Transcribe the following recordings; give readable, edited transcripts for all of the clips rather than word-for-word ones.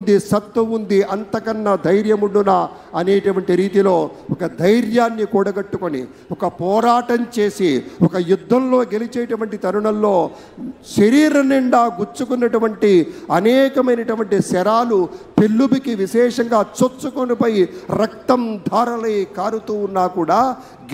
సత్తు ఉంది, అంతకన్నా ధైర్యముండునా అనేటువంటి రీతిలో ఒక ధైర్యాన్ని కూడగట్టుకొని ఒక పోరాటం చేసి ఒక యుద్ధంలో గెలిచేటువంటి తరుణంలో శరీరం నిండా గుచ్చుకున్నటువంటి అనేకమైనటువంటి శరాలు పెళ్ళుబికి విశేషంగా చొచ్చుకొనిపోయి రక్తం ధారలై కారుతూ ఉన్నా కూడా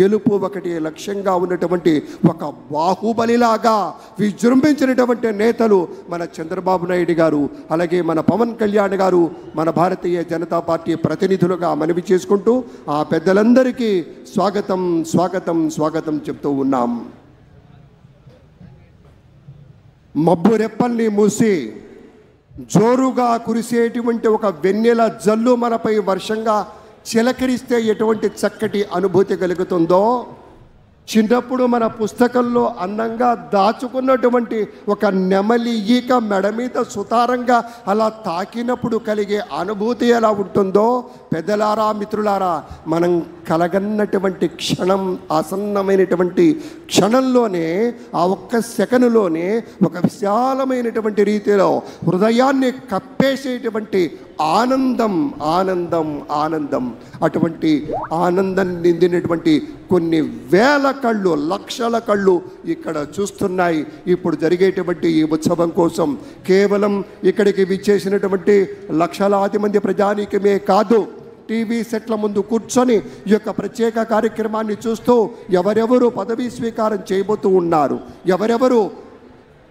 గెలుపు ఒకటి లక్ష్యంగా ఉన్నటువంటి ఒక బాహుబలిలాగా విజృంభించినటువంటి నేతలు మన చంద్రబాబు నాయుడు గారు, అలాగే మన పవన్ కళ్యాణ్ గారు, మన భారతీయ జనతా పార్టీ ప్రతినిధులుగా మనవి చేసుకుంటూ ఆ పెద్దలందరికీ స్వాగతం స్వాగతం స్వాగతం చెప్తూ ఉన్నాం. మబ్బు రెప్పల్ని మూసి జోరుగా కురిసేటువంటి ఒక వెన్నెల జల్లు మనపై వర్షంగా చిలకరిస్తే ఎటువంటి చక్కటి అనుభూతి కలుగుతుందో, చిన్నప్పుడు మన పుస్తకంలో అందంగా దాచుకున్నటువంటి ఒక నెమలి ఈక మెడ మీద సుతారంగా అలా తాకినప్పుడు కలిగే అనుభూతి ఎలా ఉంటుందో, పెద్దలారా మిత్రులారా, మనం కలగన్నటువంటి క్షణం ఆసన్నమైనటువంటి క్షణంలోనే ఆ ఒక్క సెకనులోనే ఒక విశాలమైనటువంటి రీతిలో హృదయాన్ని కప్పేసేటువంటి ఆనందం ఆనందం ఆనందం అటువంటి ఆనందం నిండినటువంటి కొన్ని వేల కళ్ళు, లక్షల కళ్ళు ఇక్కడ చూస్తున్నాయి. ఇప్పుడు జరిగేటువంటి ఈ ఉత్సవం కోసం కేవలం ఇక్కడికి విచ్చేసినటువంటి లక్షలాది మంది ప్రజానీకమే కాదు, టీవీ సెట్ల ముందు కూర్చొని ఈ యొక్క ప్రత్యేక కార్యక్రమాన్ని చూస్తూ ఎవరెవరు పదవీ స్వీకారం చేయబోతూ ఉన్నారు, ఎవరెవరు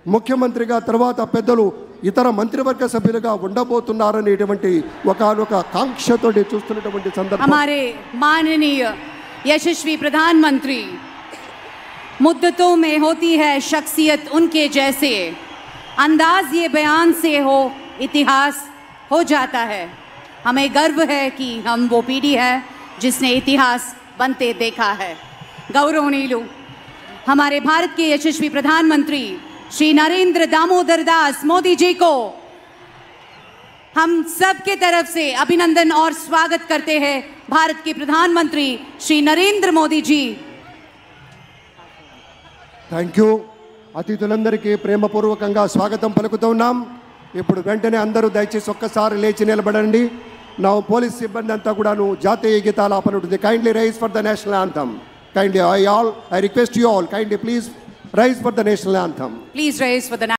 ముఖ్యమంత్రిగా తర్వాత పెద్దలు ఇతర మంత్రివర్గ సభ్యులుగా ఉండబోతున్నారనేటువంటి ఒకనొక కాంక్షతో చూస్తున్నటువంటి సందర్భం. हमारे माननीय यशस्वी प्रधानमंत्री, मुद्दतों में होती है शख्सियत उनके जैसे, अंदाज ये बयान से हो इतिहास हो जाता है. हमें गर्व है कि हम वो पीढ़ी है जिसने इतिहास बनते देखा है. गौरवनीय हमारे भारत के यशस्वी प्रधानमंत्री श्री नरेंद्र दामोदर दास मोदी जी को हम सब के तरफ से अभिनंदन और स्वागत करते हैं. भारत के प्रधानमंत्री श्री नरेंद्र मोदी जी. Thank you. అతిథులందరికీ ప్రేమపూర్వకంగా స్వాగతం పలుకుతూ ఉన్నాం. ఇప్పుడు వెంటనే అందరూ దయచేసి ఒక్కసారి లేచి నిలబడండి. నా పోలీస్ సిబ్బంది అంతా కూడాను జాతీయ గీతాలాపన ఉంటుంది. Kindly rise for the national anthem. Kindly I request you all, kindly please rise for the national anthem. Please rise for the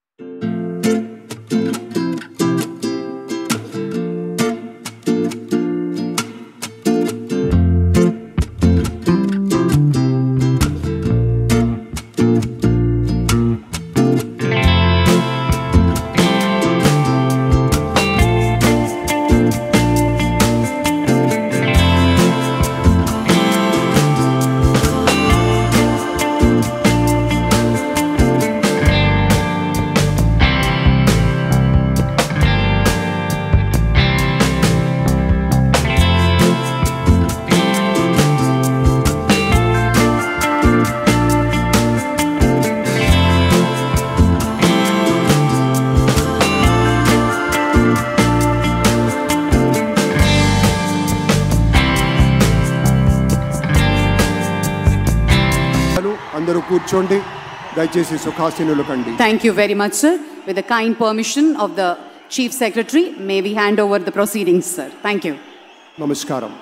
అందరూ కూర్చోండి, దయచేసి సుఖాసీనులు కండి. Thank you very much, sir. With the kind permission of the Chief Secretary, may we hand over the proceedings, sir. Thank you. నమస్కారం.